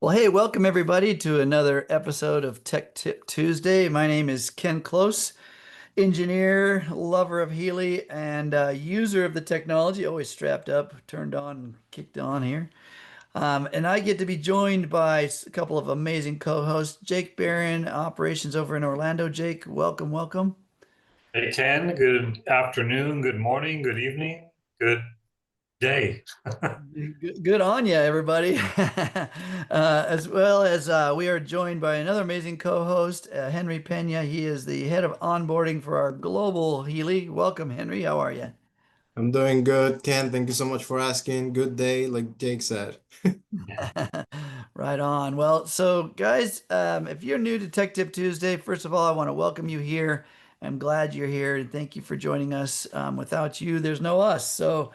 Well, hey, welcome everybody to another episode of Tech Tip Tuesday. My name is Ken Close, engineer, lover of Healy, and user of the technology, always strapped up, turned on, and kicked on here. And I get to be joined by a couple of amazing co-hosts, Jake Barron, operations over in Orlando. Jake, welcome, welcome. Hey Ken, good afternoon, good morning, good evening, good day. Good on you, everybody. As well as we are joined by another amazing co-host, Henry Pena. He is the head of onboarding for our global Healy. Welcome, Henry. How are you? I'm doing good, Ken. Thank you so much for asking. Good day, like Jake said. Right on. Well, so guys, if you're new to Tech Tip Tuesday, first of all, I want to welcome you here. I'm glad you're here and thank you for joining us. Without you, there's no us. So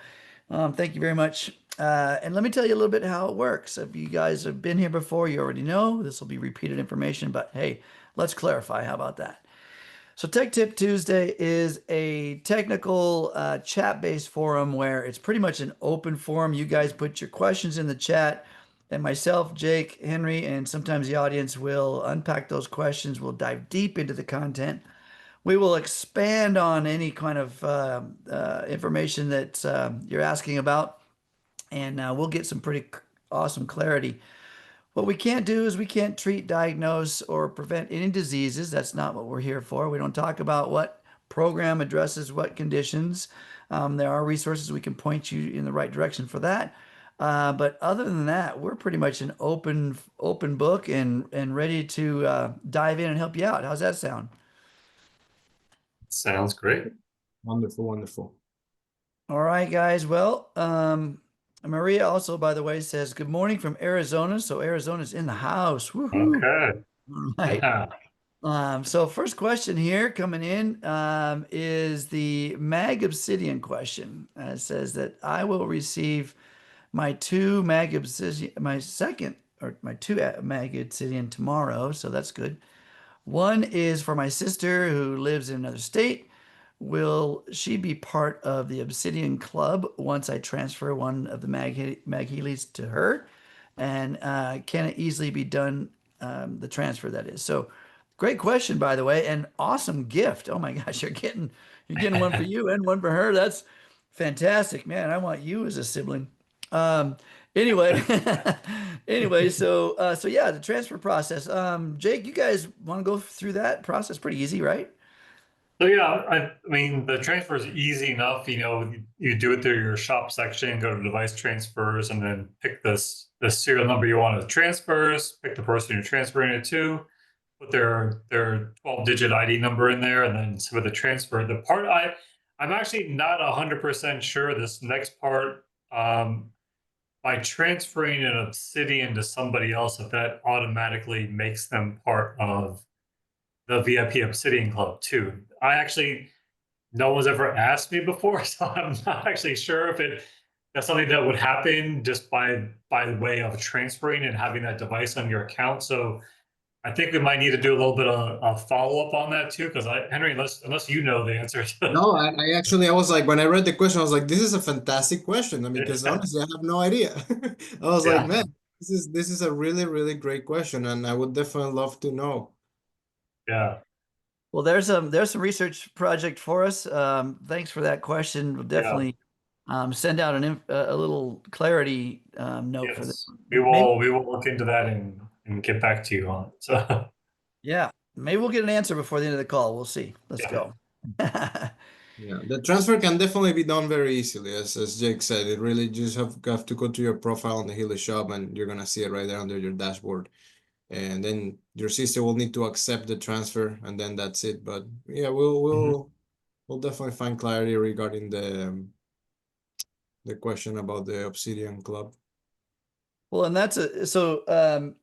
thank you very much. And let me tell you a little bit how it works. If you guys have been here before, you already know this will be repeated information, but hey, let's clarify. How about that? So Tech Tip Tuesday is a technical chat-based forum where it's pretty much an open forum. You guys put your questions in the chat, and myself, Jake, Henry, and sometimes the audience will unpack those questions. We'll dive deep into the content. We will expand on any kind of information that you're asking about, and we'll get some pretty awesome clarity. What we can't do is we can't treat, diagnose, or prevent any diseases. That's not what we're here for. We don't talk about what program addresses what conditions. There are resources we can point you in the right direction for that. But other than that, we're pretty much an open book and ready to dive in and help you out. How's that sound? Sounds great. Wonderful, wonderful. All right, guys. Well, Maria also, by the way, says good morning from Arizona. So Arizona's in the house. Woohoo! Okay. All right. So first question here coming in is the Mag Obsidian question. It says that I will receive my two Mag Obsidian, my second or my two Mag Obsidian tomorrow, so that's good. One is for my sister who lives in another state. Will she be part of the Obsidian Club once I transfer one of the MagHealys to her? And can it easily be done, the transfer that is? So great question, by the way, and awesome gift. Oh my gosh, you're getting one for you and one for her. That's fantastic, man. I want you as a sibling. Um, anyway, anyway, so yeah, the transfer process. Jake, you guys want to go through that process? Pretty easy, right? So yeah, I mean the transfer is easy enough. You do it through your shop section, go to device transfers, and then pick the serial number you want to transfers, pick the person you're transferring it to, put their 12-digit ID number in there, and then submit the transfer. The part I'm actually not 100% sure this next part. By transferring an Obsidian to somebody else, if that automatically makes them part of the VIP Obsidian Club too. No one's ever asked me before, so I'm not actually sure if that's something that would happen just by way of transferring and having that device on your account. So I think we might need to do a little bit of a follow up on that too, because Henry, unless you know the answer to No, I actually, I was like, when I read the question, I was like, this is a fantastic question. I mean, because yeah, honestly, I have no idea. I was like, yeah, man, this is a really, really great question, and I would definitely love to know. yeah, Well, there's some research project for us. Thanks for that question. We'll yeah. definitely send out a little clarity note for this. Yes, we Maybe, will. We will look into that and get back to you on it. So, yeah, maybe we'll get an answer before the end of the call. We'll see. Let's yeah. go. Yeah, the transfer can definitely be done very easily, as Jake said. It really just have to go to your profile on the Healy shop, and you're gonna see it right there under your dashboard. And then your sister will need to accept the transfer, and then that's it. But yeah, we'll Mhm. we'll we'll definitely find clarity regarding the question about the Obsidian Club. Well, and that's a so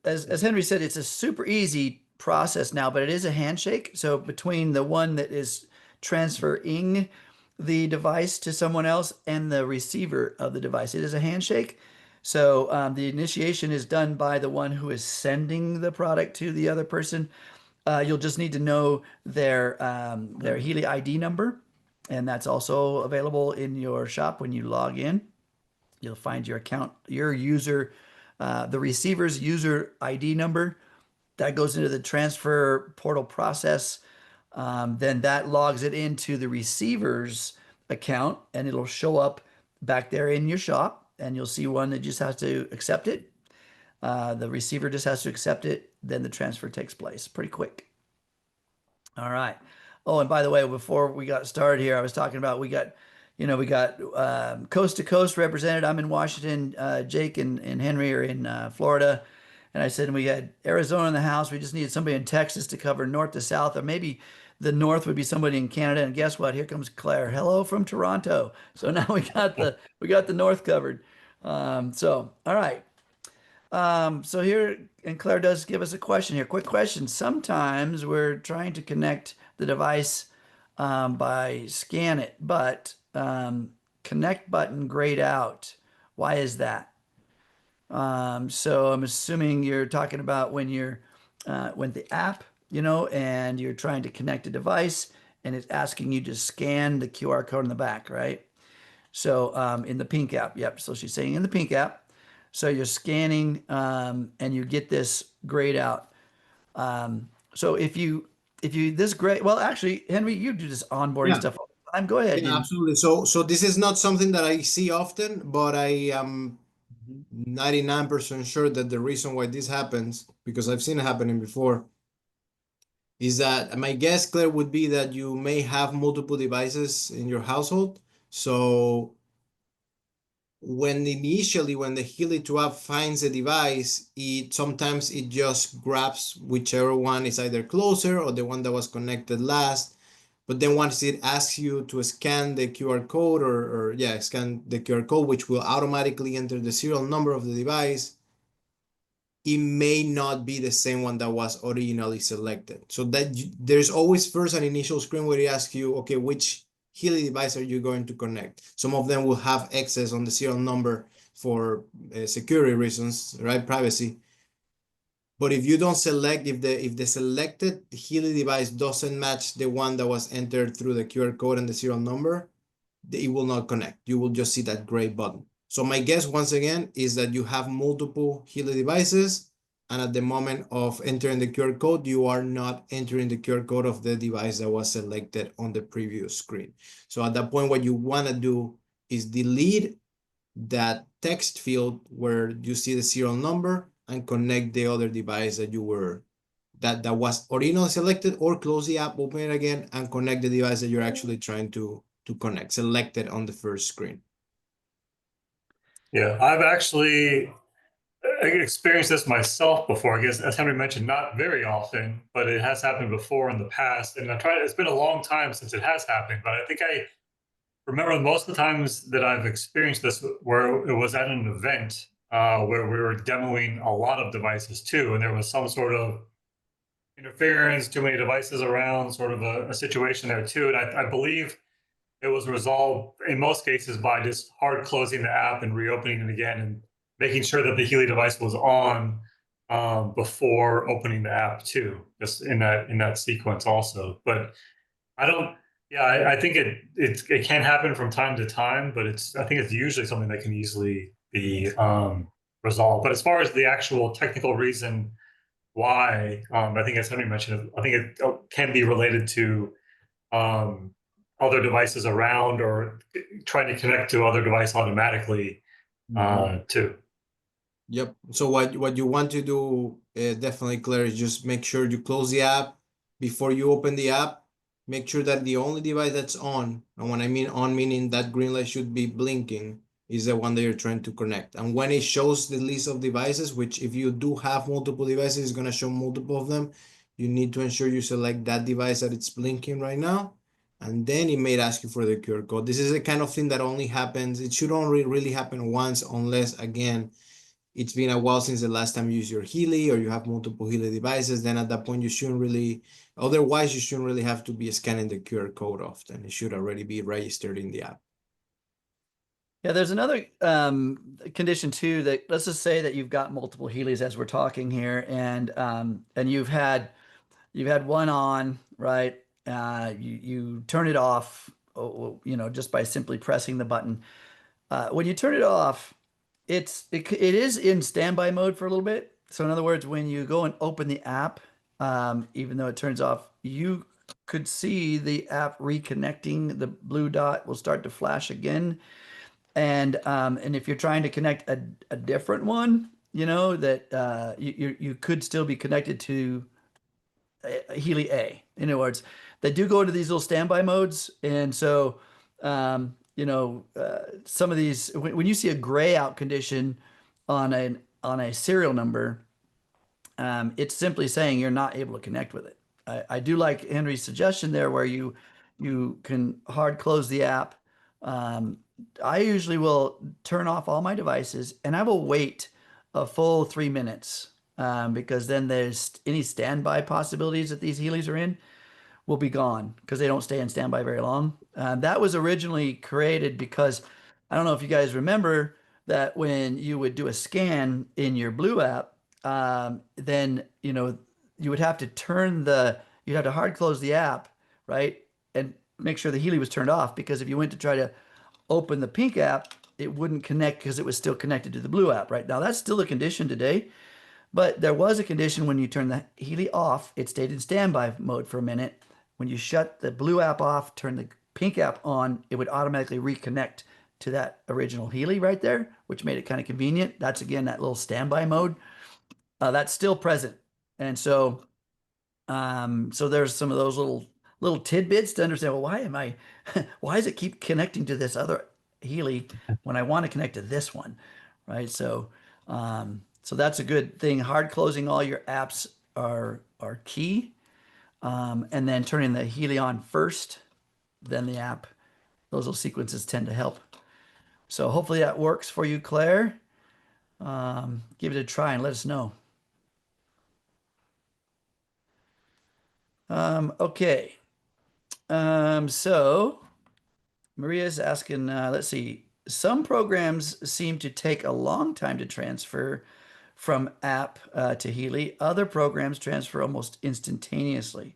as Henry said, it's a super easy process now, but it is a handshake. So between the one that is transferring the device to someone else and the receiver of the device, it is a handshake. So the initiation is done by the one who is sending the product to the other person. You'll just need to know their Healy ID number, and that's also available in your shop when you log in. You'll find your account, your user the receiver's user ID number. That goes into the transfer portal process. Then that logs it into the receiver's account, and it'll show up back there in your shop. And you'll see one that just has to accept it. The receiver just has to accept it. Then the transfer takes place pretty quick. All right. Oh, and by the way, before we got started here, I was talking about we got coast to coast represented. I'm in Washington. Jake and Henry are in Florida. And I said we had Arizona in the house. We just needed somebody in Texas to cover north to south, or maybe the north would be somebody in Canada. And guess what? Here comes Claire. Hello from Toronto. So now we got the north covered. All right. So here, and Claire does give us a question here. Quick question. Sometimes we're trying to connect the device by scan it, but connect button grayed out. Why is that? So I'm assuming you're talking about when the app, and you're trying to connect a device and it's asking you to scan the QR code in the back, right? So in the pink app, yep. So she's saying in the pink app. So you're scanning and you get this grayed out. So if you this grade, well, actually, Henry, you do this onboarding Yeah. stuff all the time. Go ahead. Yeah, absolutely. So this is not something that I see often, but I am 99% sure that the reason why this happens, because I've seen it happening before, is that my guess, Claire, would be that you may have multiple devices in your household. So when the Healy 2 app finds a device, sometimes it just grabs whichever one is either closer or the one that was connected last. But then once it asks you to scan the QR code scan the QR code, which will automatically enter the serial number of the device, it may not be the same one that was originally selected. So there's always first an initial screen where it asks you, okay, which Healy device are you going to connect? Some of them will have excess on the serial number for security reasons, right? Privacy. But if you don't select, if the selected Healy device doesn't match the one that was entered through the QR code and the serial number, it will not connect. You will just see that gray button. So my guess, once again, is that you have multiple Healy devices, and at the moment of entering the QR code, you are not entering the QR code of the device that was selected on the previous screen. So at that point, what you want to do is delete that text field where you see the serial number and connect the other device that that was originally selected, or close the app, open it again, and connect the device that you're actually trying to connect, selected on the first screen. Yeah, I've actually experienced this myself before. I guess, as Henry mentioned, not very often, but it has happened before in the past. And it's been a long time since it has happened, but I think I remember most of the times that I've experienced this where it was at an event where we were demoing a lot of devices too, and there was some sort of interference, too many devices around, sort of a situation there too. And I believe it was resolved in most cases by just hard closing the app and reopening it again and making sure that the Healy device was on before opening the app too, just in that sequence also. But I don't. Yeah, I think it can happen from time to time, but I think it's usually something that can easily be resolved. But as far as the actual technical reason why, I think as Henry mentioned, I think it can be related to other devices around or trying to connect to other device automatically too. Yep. So what you want to do, definitely, Claire, is just make sure you close the app before you open the app. Make sure that the only device that's on, and when I mean on, meaning that green light should be blinking, is the one that you're trying to connect. And when it shows the list of devices, which if you do have multiple devices, it's going to show multiple of them, you need to ensure you select that device that it's blinking right now. And then it may ask you for the QR code. This is the kind of thing that only happens. It should only really happen once, unless, again, it's been a while since the last time you used your Healy, or you have multiple Healy devices. Then at that point, you shouldn't really, otherwise, you shouldn't really have to be scanning the QR code often. It should already be registered in the app. Yeah, there's another condition too, that let's just say that you've got multiple Healys as we're talking here, and you've had one on, right? You turn it off, just by simply pressing the button. When you turn it off, it is in standby mode for a little bit. So in other words, when you go and open the app, even though it turns off, you could see the app reconnecting. The blue dot will start to flash again. And if you're trying to connect a different one, you know that you could still be connected to Healy A. In other words, they do go into these little standby modes, and so some of these when you see a gray out condition on a serial number, it's simply saying you're not able to connect with it. I do like Henry's suggestion there, where you can hard close the app. Um, I usually will turn off all my devices, and I will wait a full 3 minutes, because then there's any standby possibilities that these Heelys are in will be gone because they don't stay in standby very long. That was originally created because I don't know if you guys remember that when you would do a scan in your Blue app, then you would have to you'd have to hard close the app, right? And make sure the Healy was turned off, because if you went to try to open the Pink app, it wouldn't connect because it was still connected to the Blue app, right? Now that's still a condition today. But there was a condition when you turn the Healy off, it stayed in standby mode for a minute. When you shut the Blue app off, turn the Pink app on, it would automatically reconnect to that original Healy right there, which made it kind of convenient. That's again that little standby mode. That's still present. And so there's some of those little tidbits to understand, well, why does it keep connecting to this other Healy when I want to connect to this one, right? So that's a good thing. Hard closing all your apps are key, and then turning the Healy on first, then the app. Those little sequences tend to help. So hopefully that works for you, Claire. Give it a try and let us know. Okay. So Maria's asking, let's see, some programs seem to take a long time to transfer from app to Healy. Other programs transfer almost instantaneously.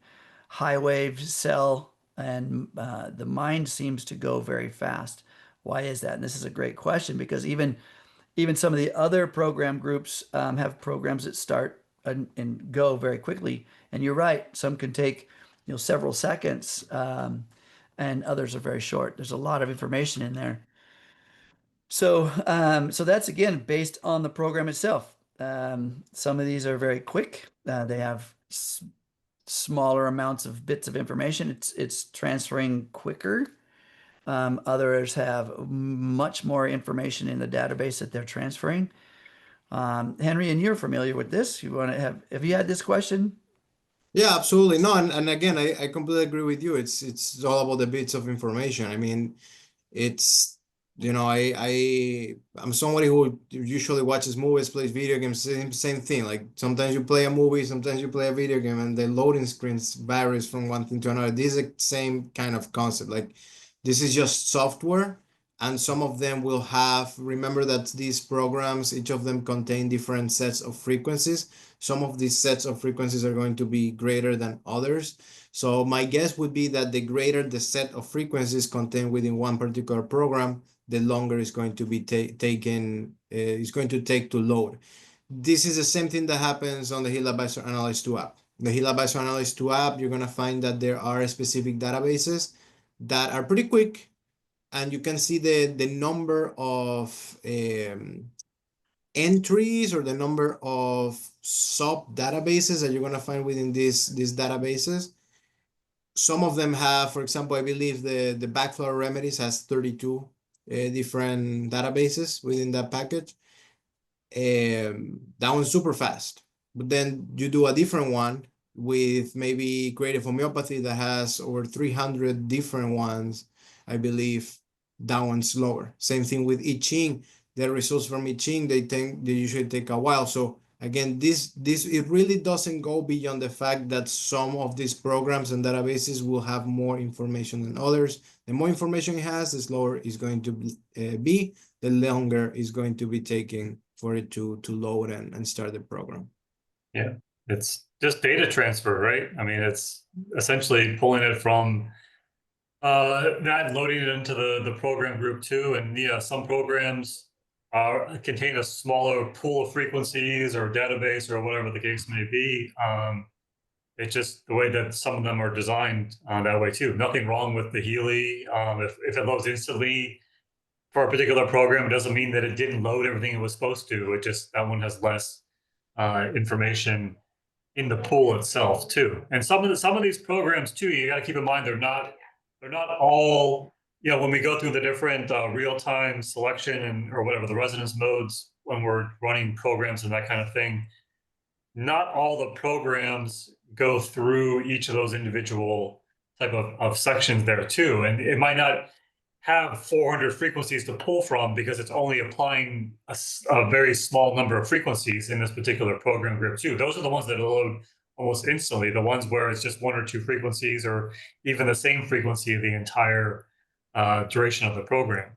HighWave, Cell, and the Mind seems to go very fast. Why is that? And this is a great question, because even some of the other program groups have programs that start and go very quickly. And you're right, some can take several seconds, and others are very short. There's a lot of information in there. So that's again based on the program itself. Some of these are very quick. They have smaller amounts of bits of information. It's transferring quicker. Others have much more information in the database that they're transferring. Henry, and you're familiar with this. You want to have you had this question? Yeah, absolutely. No, and again, I completely agree with you. It's all about the bits of information. I mean, it's I'm somebody who usually watches movies, plays video games, same thing. Like sometimes you play a movie, sometimes you play a video game, and the loading screens varies from one thing to another. This is the same kind of concept. Like this is just software, and some of them will have, remember that these programs, each of them contain different sets of frequencies. Some of these sets of frequencies are going to be greater than others. So my guess would be that the greater the set of frequencies contained within one particular program, the longer it's going to be taken, it's going to take to load. This is the same thing that happens on the HealAdvisor Analyse 2 app. The HealAdvisor Analyse 2 app, you're going to find that there are specific databases that are pretty quick, and you can see the number of entries or the number of sub databases that you're going to find within these databases. Some of them have, for example, I believe the backflow remedies has 32 different databases within that package. That one's super fast. But then you do a different one with maybe creative homeopathy that has over 300 different ones, I believe. That one's slower. Same thing with I Ching. The results from I Ching, they usually take a while. So again, this it really doesn't go beyond the fact that some of these programs and databases will have more information than others. The more information it has, the slower it's going to be, the longer it's going to be taking for it to load and start the program. Yeah, it's just data transfer, right? I mean, it's essentially pulling it from that, loading it into the program group too. And yeah, some programs contain a smaller pool of frequencies or database or whatever the case may be. It's just the way that some of them are designed that way too. Nothing wrong with the Healy. If it loads instantly for a particular program, it doesn't mean that it didn't load everything it was supposed to. It just, that one has less information in the pool itself too. And some of these programs too, you got to keep in mind they're not all, you know, when we go through the different real-time selection and or whatever the resonance modes when we're running programs and that kind of thing, not all the programs go through each of those individual type of sections there too. And it might not have 400 frequencies to pull from because it's only applying a very small number of frequencies in this particular program group too. Those are the ones that load almost instantly, the ones where it's just 1 or 2 frequencies or even the same frequency the entire duration of the program.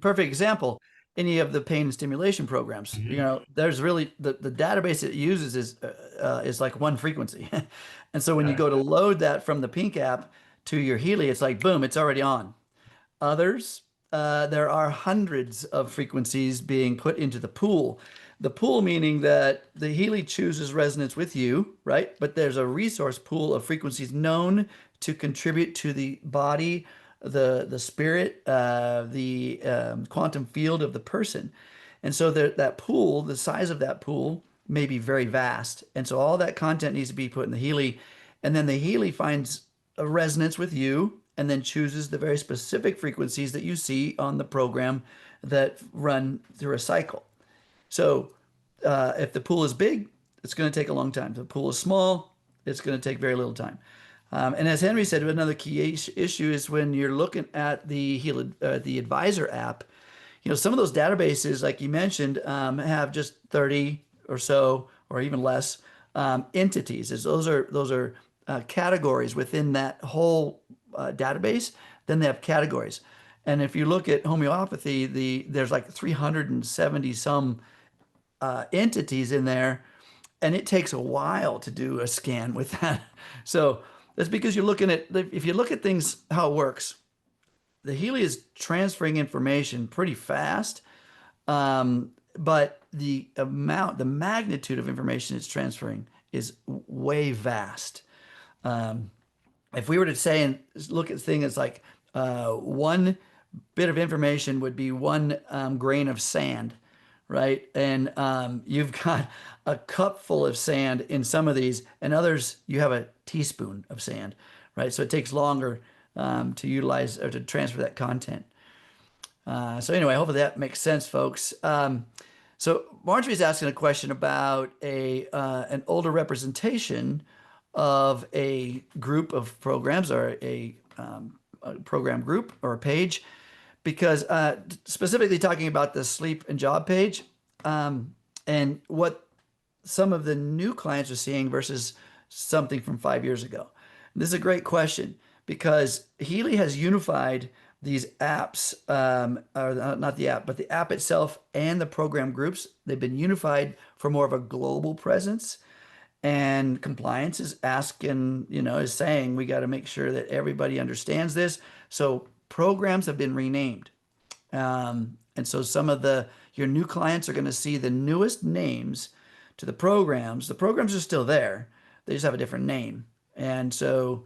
Perfect example. Any of the pain and stimulation programs, you know, there's really the database it uses is like 1 frequency. And so when you go to load that from the Pink app to your Healy, it's like, boom, it's already on. Others, there are hundreds of frequencies being put into the pool. The pool meaning that the Healy chooses resonance with you, right? But there's a resource pool of frequencies known to contribute to the body, the spirit, the quantum field of the person. And so that pool, the size of that pool may be very vast. And so all that content needs to be put in the Healy. And then the Healy finds a resonance with you and then chooses the very specific frequencies that you see on the program that run through a cycle. So if the pool is big, it's going to take a long time. If the pool is small, it's going to take very little time. And as Henry said, another key issue is when you're looking at the HealAdvisor app, you know, some of those databases, like you mentioned, have just 30 or so, or even less, entities. Those are categories within that whole database. Then they have categories. And if you look at homeopathy, there's like 370 some entities in there, and it takes a while to do a scan with that. So that's because you're looking at, if you look at things, how it works, the Healy is transferring information pretty fast, but the magnitude of information it's transferring is way vast. If we were to say and look at things like 1 bit of information would be 1 grain of sand, right? And you've got a cup full of sand in some of these, and others you have a teaspoon of sand, right? So it takes longer to utilize or to transfer that content. So anyway, hopefully that makes sense, folks. So Marjorie's asking a question about an older representation of a group of programs or a program group or a page, because specifically talking about the sleep and job page, and what some of the new clients are seeing versus something from 5 years ago. And this is a great question because Healy has unified these apps, or not the app, but the app itself and the program groups. They've been unified for more of a global presence. And compliance is asking, you know, is saying we got to make sure that everybody understands this. So programs have been renamed. And so some of your new clients are going to see the newest names to the programs. The programs are still there. They just have a different name. And so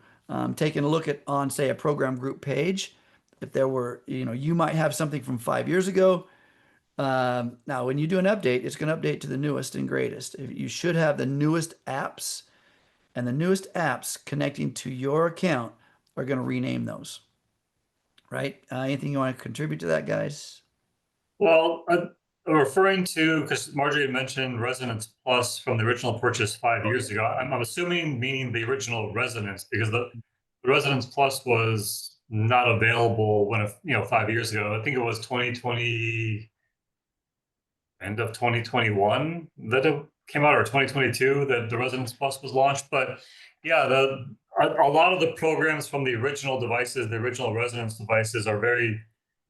taking a look at on, say, a program group page, if there were, you know, you might have something from 5 years ago. Now, when you do an update, it's going to update to the newest and greatest. You should have the newest apps, and the newest apps connecting to your account are going to rename those. Right? Anything you want to contribute to that, guys? Well, referring to, because Marjorie mentioned Resonance Plus from the original purchase 5 years ago, I'm assuming meaning the original Resonance, because the Resonance Plus was not available when, 5 years ago. I think it was 2020, end of 2021 that it came out, or 2022 that the Resonance Plus was launched. But yeah, a lot of the programs from the original devices, the original Resonance devices, are very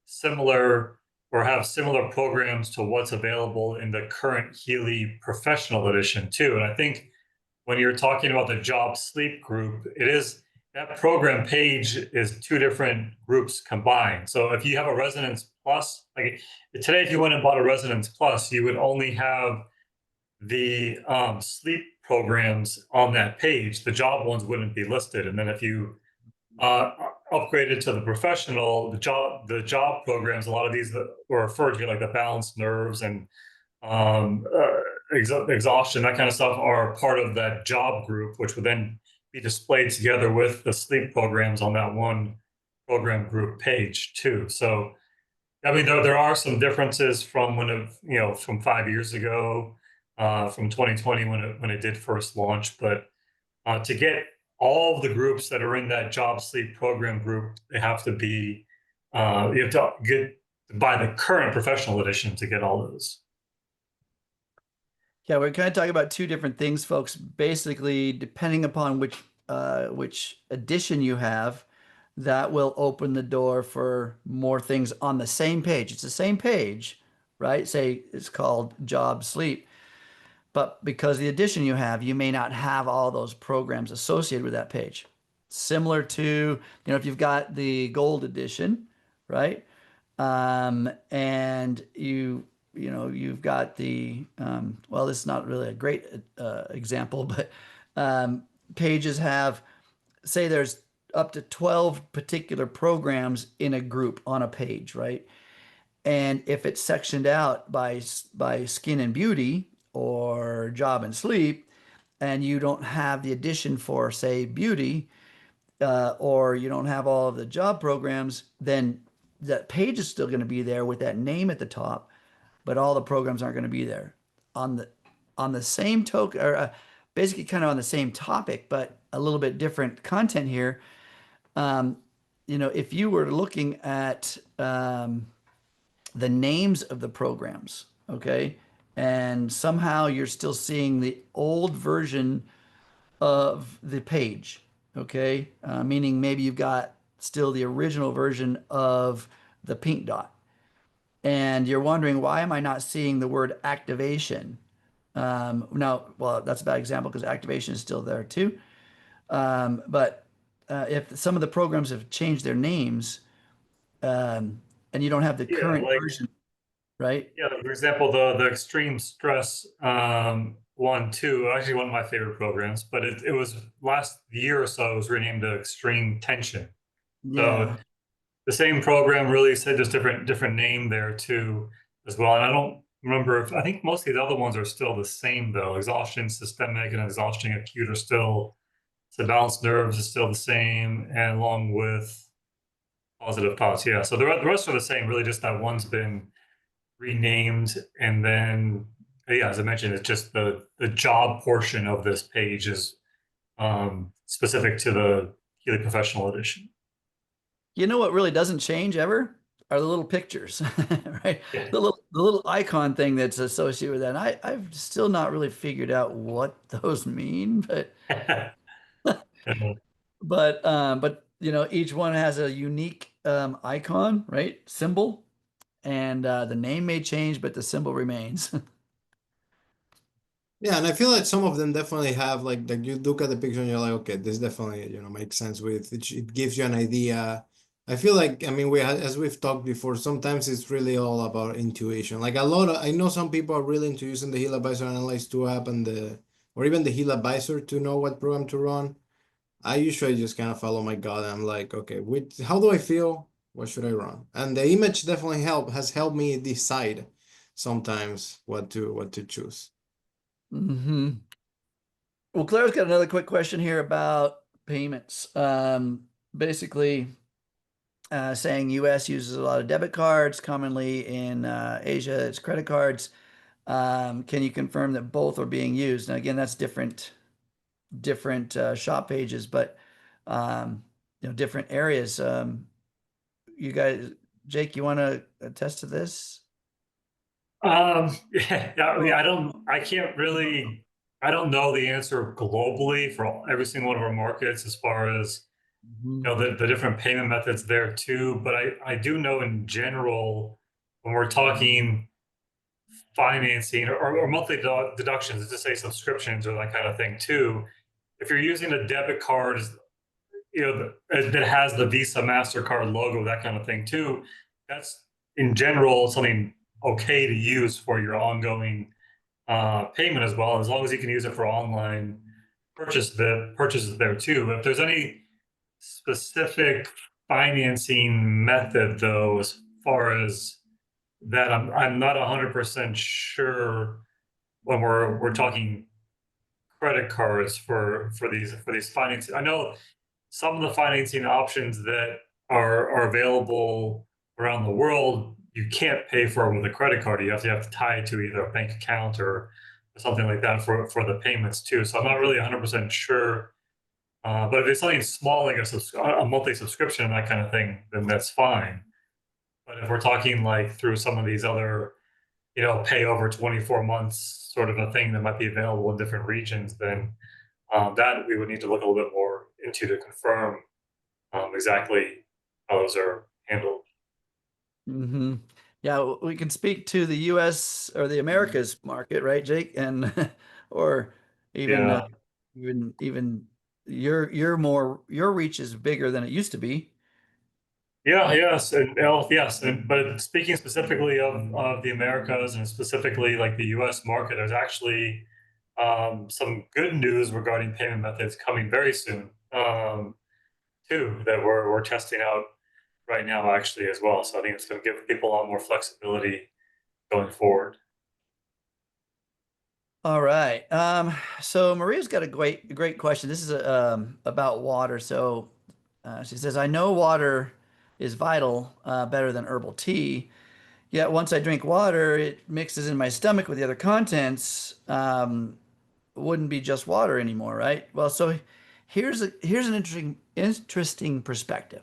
similar or have similar programs to what's available in the current Healy Professional Edition too. And I think when you're talking about the job sleep group, it is that program page is two different groups combined. So if you have a Residence Plus, like today, if you went and bought a Residence Plus, you would only have the sleep programs on that page. The job ones wouldn't be listed. And then if you upgraded to the professional, the job programs, a lot of these that were referred to, like the balanced nerves and exhaustion, that kind of stuff, are part of that job group, which would then be displayed together with the sleep programs on that one program group page too. So, I mean, there are some differences from from 5 years ago, from 2020 when it did first launch. But to get all of the groups that are in that job sleep program group, they have to be you have to get buy the current professional edition to get all those. Yeah, we're kind of talking about two different things, folks. Basically, depending upon which edition you have, that will open the door for more things on the same page. It's the same page, right? Say it's called Job Sleep, but because the edition you have, you may not have all those programs associated with that page. Similar to, if you've got the gold edition, right? And you've got the well, this is not really a great example, but pages have, say there's up to 12 particular programs in a group on a page, right? And if it's sectioned out by skin and beauty or job and sleep, and you don't have the addition for, say, beauty, or you don't have all of the job programs, then that page is still going to be there with that name at the top, but all the programs aren't going to be there on the same token, or basically kind of on the same topic, but a little bit different content here. If you were looking at the names of the programs, okay, and somehow you're still seeing the old version of the page, okay, meaning maybe you've got still the original version of the pink dot, and you're wondering, why am I not seeing the word activation? Now, well, that's a bad example because activation is still there too. But if some of the programs have changed their names, and you don't have the Yeah, current like version, right? yeah, for example, the extreme stress one too, actually one of my favorite programs, but it was last year or so, it was renamed to extreme tension. So Yeah. the same program really said just different name there too as well. And I don't remember if I think most of the other ones are still the same though. Exhaustion systemic and exhaustion acute are still, the balanced nerves is still the same, and along with positive thoughts. Yeah. So the rest are the same, really just that one's been renamed. And then yeah, as I mentioned, it's just the job portion of this page is specific to the Healy Professional Edition. You know what really doesn't change ever are the little pictures, right? Yeah. The little icon thing that's associated with that. And I've still not really figured out what those mean, but each one has a unique icon, right? Symbol, and the name may change, but the symbol remains. Yeah, and I feel like some of them definitely have like you look at the picture and you're like, okay, this definitely makes sense with it. It gives you an idea. I feel like, I mean, as we've talked before, sometimes it's really all about intuition. Like I know some people are really into using the HealAdvisor Analyze 2 app or even the HealAdvisor to know what program to run. I usually just kind of follow my gut. I'm like, okay, how do I feel? What should I run? And the image definitely has helped me decide sometimes what to choose. hmm Well, Claire's got another quick question here about payments. Basically, saying US uses a lot of debit cards, commonly in Asia, it's credit cards. Can you confirm that both are being used? Now, again, that's different shop pages, but different areas. You guys, Jake, you want to attest to this? Yeah, I mean, I don't know the answer globally for every single one of our markets as far as Mhm. the different payment methods there too. But I do know in general when we're talking financing or monthly deductions, to say subscriptions or that kind of thing too. If you're using a debit card, that has the Visa, MasterCard logo, that kind of thing too, that's in general something okay to use for your ongoing payment as well, as long as you can use it for online purchases there too. If there's any specific financing method, though, as far as that, I'm not 100% sure when we're talking credit cards for these financing. I know some of the financing options that are available around the world, you can't pay for with a credit card. You have to tie it to either a bank account or something like that for the payments too. So I'm not really 100% sure. But if it's something small, like a monthly subscription, that kind of thing, then that's fine. But if we're talking like through some of these other, pay over 24 months sort of a thing that might be available in different regions, then that we would need to look a little bit more into to confirm exactly how those are handled. Hmm. Yeah, we can speak to the U.S. or the Americas market, right, Jake? And or even Yeah. even your reach is bigger than it used to be. Yeah, yes, yes, but speaking specifically of the Americas and specifically like the U.S. market, there's actually some good news regarding payment methods coming very soon, too, that we're testing out right now actually as well. So I think it's going to give people a lot more flexibility going forward. All right. So Maria's got a great question. This is about water. So she says, I know water is vital, better than herbal tea. Yet once I drink water, it mixes in my stomach with the other contents. Wouldn't be just water anymore, right? Well, so here's an interesting perspective.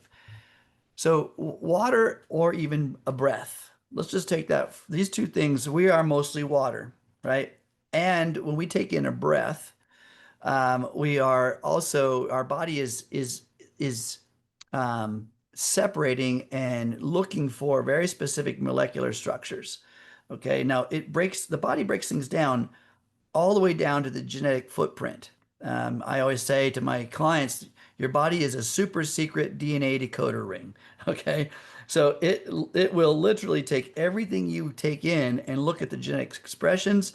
So water or even a breath. Let's just take that. These two things, we are mostly water, right? And when we take in a breath, we are also our body is separating and looking for very specific molecular structures. Okay, now the body breaks things down all the way down to the genetic footprint. I always say to my clients, your body is a super secret DNA decoder ring. Okay, so it will literally take everything you take in and look at the genetic expressions,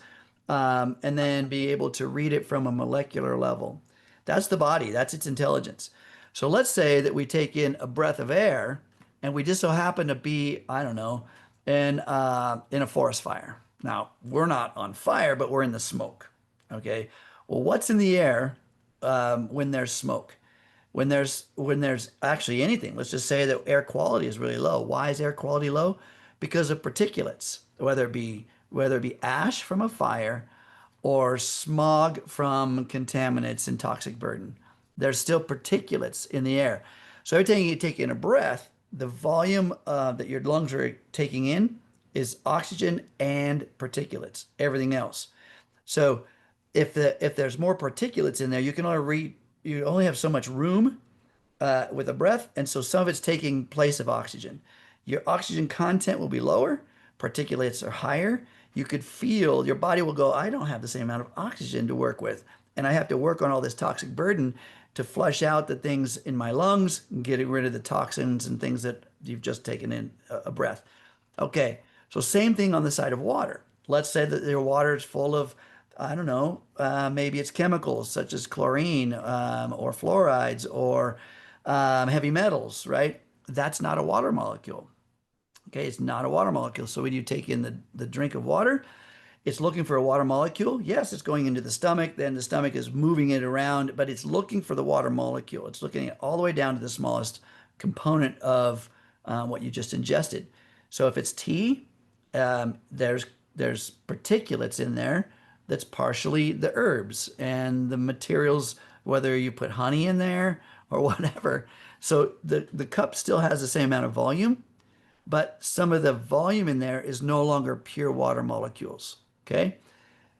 and then be able to read it from a molecular level. That's the body. That's its intelligence. So let's say that we take in a breath of air, and we just so happen to be, I don't know, in a forest fire. Now, we're not on fire, but we're in the smoke. Okay. Well, what's in the air when there's smoke? When there's actually anything, let's just say that air quality is really low. Why is air quality low? Because of particulates, whether it be ash from a fire or smog from contaminants and toxic burden. There's still particulates in the air. So every time you take in a breath, the volume that your lungs are taking in is oxygen and particulates, everything else. So if there's more particulates in there, you only have so much room with a breath, and so some of it's taking place of oxygen. Your oxygen content will be lower, particulates are higher. You could feel your body will go, I don't have the same amount of oxygen to work with, and I have to work on all this toxic burden to flush out the things in my lungs and getting rid of the toxins and things that you've just taken in a breath. Okay, so same thing on the side of water. Let's say that your water is full of, I don't know, maybe it's chemicals such as chlorine or fluorides or heavy metals, right? That's not a water molecule. Okay, it's not a water molecule. So when you take in the drink of water, it's looking for a water molecule. Yes, it's going into the stomach. Then the stomach is moving it around, but it's looking for the water molecule. It's looking at all the way down to the smallest component of what you just ingested. So if it's tea, there's particulates in there that's partially the herbs and the materials, whether you put honey in there or whatever. So the cup still has the same amount of volume, but some of the volume in there is no longer pure water molecules. Okay.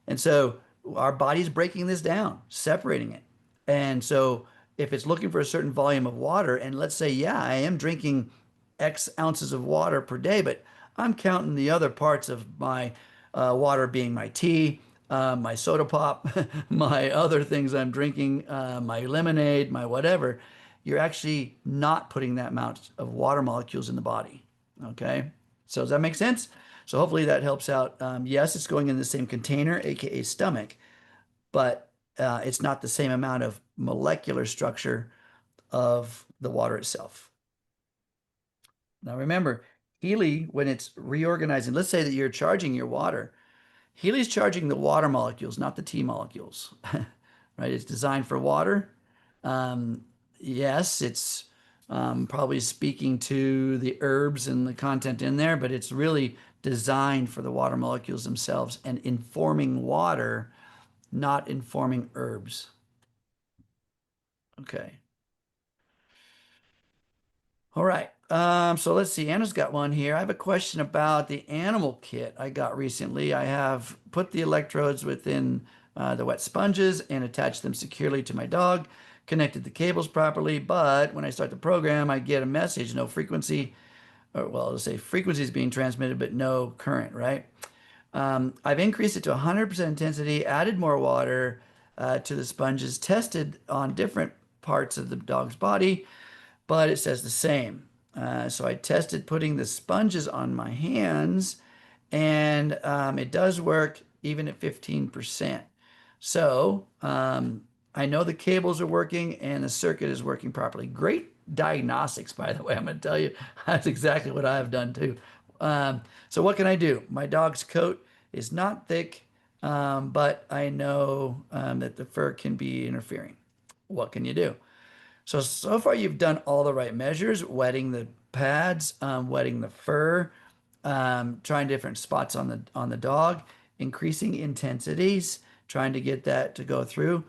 And so our body's breaking this down, separating it. And so if it's looking for a certain volume of water, and let's say, yeah, I am drinking X ounces of water per day, but I'm counting the other parts of my water being my tea, my soda pop, my other things I'm drinking, my lemonade, my whatever. you're actually not putting that amount of water molecules in the body. Okay, so does that make sense? So hopefully that helps out. Yes, it's going in the same container, aka stomach, but it's not the same amount of molecular structure of the water itself. Now remember, Healy, when it's reorganizing, let's say that you're charging your water, Healy's charging the water molecules, not the T molecules, right? It's designed for water. Um, yes, it's probably speaking to the herbs and the content in there, but it's really designed for the water molecules themselves and informing water, not informing herbs. Okay. All right. So let's see. Anna's got one here. I have a question about the animal kit I got recently. I have put the electrodes within the wet sponges and attached them securely to my dog, connected the cables properly, but when I start the program, I get a message, no frequency, or well, let's say frequency is being transmitted, but no current, right? I've increased it to 100% intensity, added more water to the sponges, tested on different parts of the dog's body, but it says the same. So I tested putting the sponges on my hands, and it does work even at 15%. So I know the cables are working and the circuit is working properly. Great diagnostics, by the way. I'm going to tell you that's exactly what I have done too. So what can I do? My dog's coat is not thick, but I know that the fur can be interfering. What can you do? So far you've done all the right measures, wetting the pads, wetting the fur, trying different spots on the dog, increasing intensities, trying to get that to go through.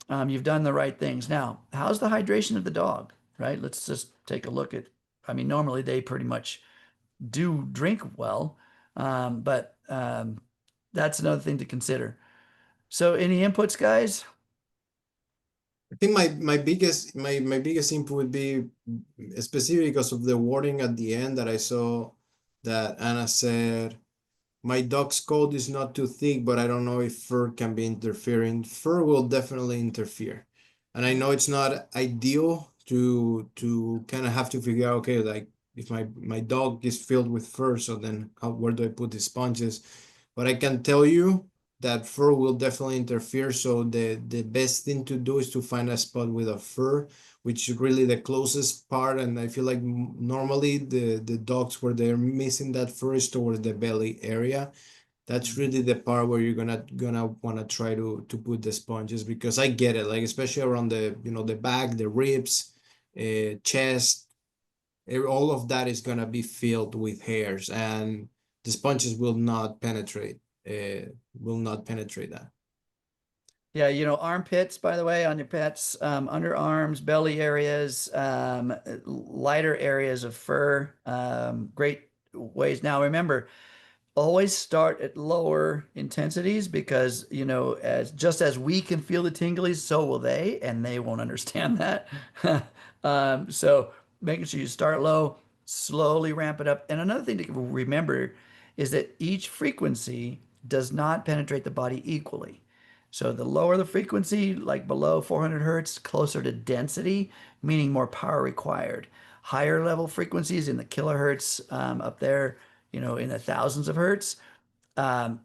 You've done the right things. Now, how's the hydration of the dog, right? Let's just take a look at, I mean, normally they pretty much do drink well, but that's another thing to consider. So any inputs, guys? I think my biggest input would be specifically because of the wording at the end that I saw that Anna said, my dog's coat is not too thick, but I don't know if fur can be interfering. Fur will definitely interfere. And I know it's not ideal to kind of have to figure out, okay, like if my dog is filled with fur, so then where do I put the sponges? But I can tell you that fur will definitely interfere. So the best thing to do is to find a spot with a fur, which is really the closest part. And I feel like normally the dogs where they're missing that fur is towards the belly area. That's really the part where you're gonna want to try to put the sponges, because I get it, like especially around the the back, the ribs, chest, all of that is gonna be filled with hairs, and the sponges will not penetrate. Will not penetrate that. Yeah, armpits, by the way, on your pets, underarms, belly areas, lighter areas of fur, great ways. Now, remember, always start at lower intensities because, as we can feel the tinglies, so will they, and they won't understand that. So making sure you start low, slowly ramp it up. And another thing to remember is that each frequency does not penetrate the body equally. So the lower the frequency, like below 400 hertz, closer to density, meaning more power required. Higher level frequencies in the kilohertz, up there, in the thousands of hertz, um,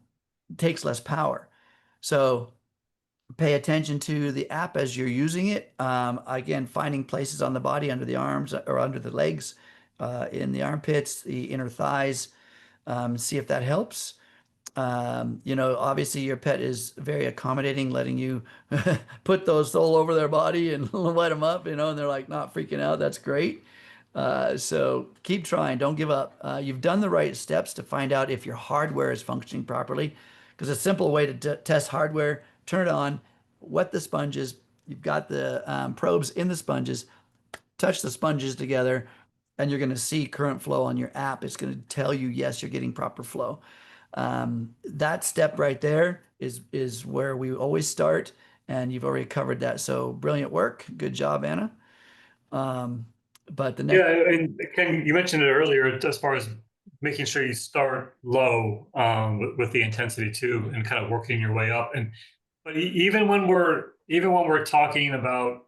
takes less power. So pay attention to the app as you're using it. Again, finding places on the body, under the arms or under the legs, in the armpits, the inner thighs. See if that helps. Obviously your pet is very accommodating, letting you put those all over their body and light them up, and they're like not freaking out. That's great. So keep trying. Don't give up. You've done the right steps to find out if your hardware is functioning properly. Because a simple way to test hardware, turn it on, wet the sponges. You've got the probes in the sponges, touch the sponges together, and you're going to see current flow on your app. It's going to tell you, yes, you're getting proper flow. That step right there is where we always start, and you've already covered that. So brilliant work. Good job, Anna. But the next, Yeah, and Ken, you mentioned it earlier as far as making sure you start low with the intensity too, and kind of working your way up. And but even when we're talking about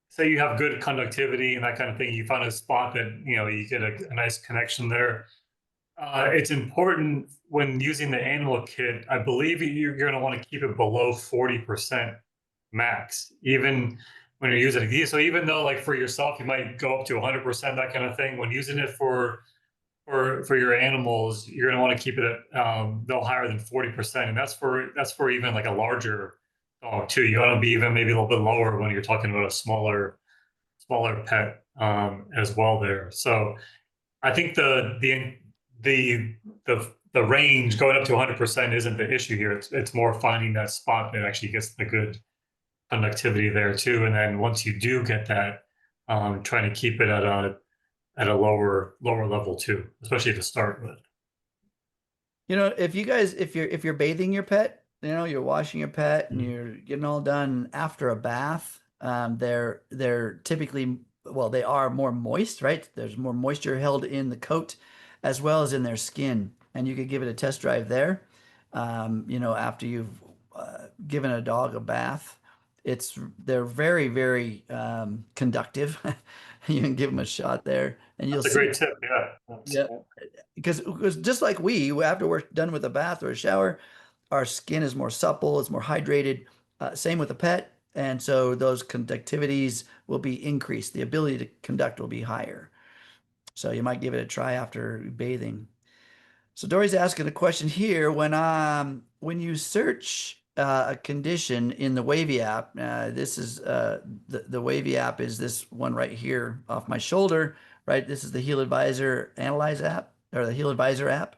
say you have good conductivity and that kind of thing, you find a spot that, you know, you get a nice connection there. It's important when using the animal kit. I believe you're going to want to keep it below 40% max, even when you're using it. So even though, like for yourself, you might go up to 100%, that kind of thing. When using it for your animals, you're going to want to keep it at no higher than 40%, and that's for even like a larger dog too. You want to be even maybe a little bit lower when you're talking about a smaller pet as well there. So I think the range going up to 100% isn't the issue here. It's more finding that spot that actually gets the good conductivity there too. And then once you do get that, trying to keep it at a lower level too, especially to start with. You know, if you guys, if you're bathing your pet, you know, you're washing your pet and you're getting all done after a bath, they're typically, well, they are more moist, right? There's more moisture held in the coat as well as in their skin, and you could give it a test drive there. You know, after you've given a dog a bath, they're very, very conductive. You can give them a shot there, and you'll That's a see. great tip. Yeah. Yeah, because just like after we're done with a bath or a shower, our skin is more supple, it's more hydrated. Same with the pet, and so those conductivities will be increased. The ability to conduct will be higher. So you might give it a try after bathing. So Dory's asking a question here. When you search a condition in the Wavy app, this is the Wavy app is this one right here off my shoulder, right? This is the HealAdvisor Analyze app or the HealAdvisor app.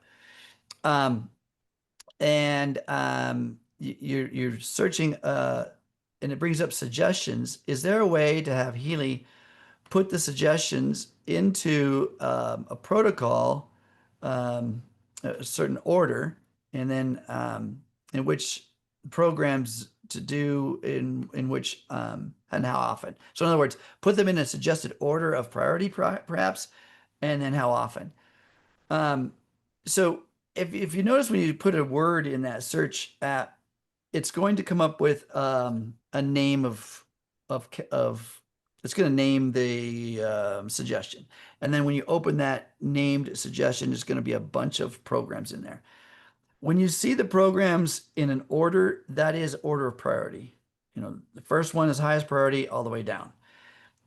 You're searching and it brings up suggestions. Is there a way to have Healy put the suggestions into a protocol, a certain order, and then in which programs to do in which and how often? So in other words, put them in a suggested order of priority perhaps, and then how often. Um, so if you notice when you put a word in that search app, it's going to come up with a name of it's going to name the suggestion. And then when you open that named suggestion, there's going to be a bunch of programs in there. When you see the programs in an order, that is order of priority. You know, the first one is highest priority all the way down.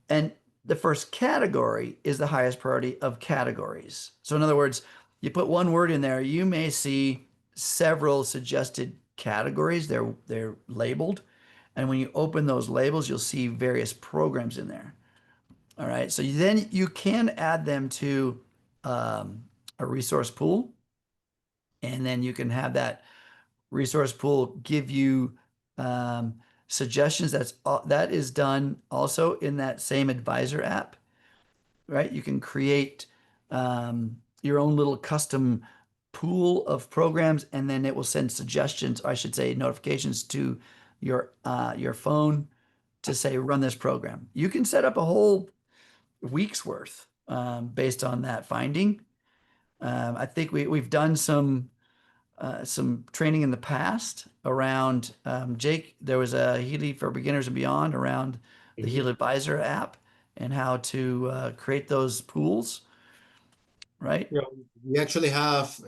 And the first category is the highest priority of categories. So in other words, you put one word in there, you may see several suggested categories. They're labeled. And when you open those labels, you'll see various programs in there. All right. So then you can add them to a resource pool. And then you can have that resource pool give you suggestions. That is done also in that same advisor app, right? You can create your own little custom pool of programs, and then it will send suggestions, or I should say notifications to your phone to say run this program. You can set up a whole week's worth based on that finding. I think we've done some training in the past around Jake. There was a Healy for Beginners and Beyond around the HealAdvisor app and how to create those pools, right? Yeah, we actually have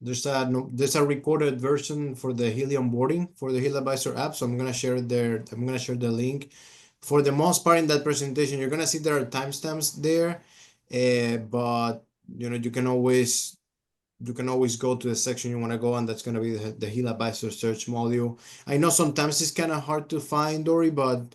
there's a recorded version for the Healy onboarding for the HealAdvisor app. So I'm gonna share it there. I'm gonna share the link. For the most part in that presentation, you're gonna see there are timestamps there, but you know you can always go to the section you want to go, and that's going to be the HealAdvisor search module. I know sometimes it's kind of hard to find, Dory, but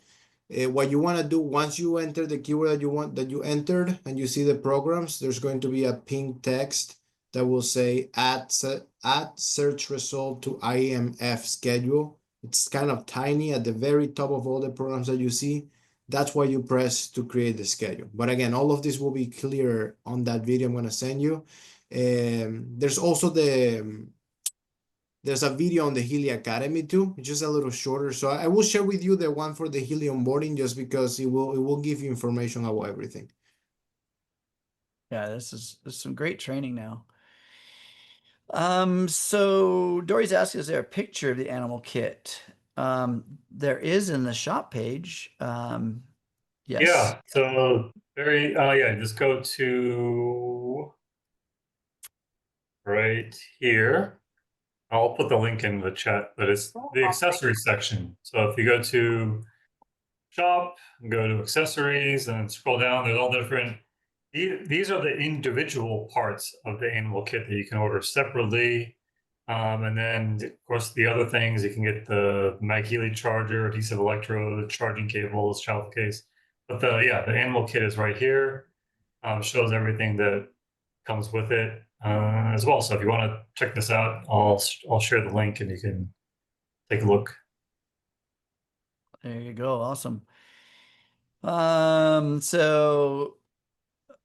what you want to do once you enter the keyword that you entered and you see the programs, there's going to be a pink text that will say add search result to IMF schedule. It's kind of tiny at the very top of all the programs that you see. That's why you press to create the schedule. But again, all of this will be clear on that video I'm going to send you. There's also there's a video on the Healy Academy too. It's just a little shorter. So I will share with you the one for the Healy onboarding just because it will give you information about everything. Yeah, this is some great training now. So Dory's asking, is there a picture of the animal kit? There is in the shop page. Yes. Yeah. So yeah, just go to right here. I'll put the link in the chat, but it's the accessories section. So if you go to shop, go to accessories, and scroll down, there's all different. These are the individual parts of the animal kit that you can order separately. And then, of course, the other things you can get the MagHealy charger, adhesive electrode, charging cables, travel case. But the animal kit is right here. Shows everything that comes with it as well. So if you want to check this out, I'll share the link and you can take a look. There you go. Awesome. So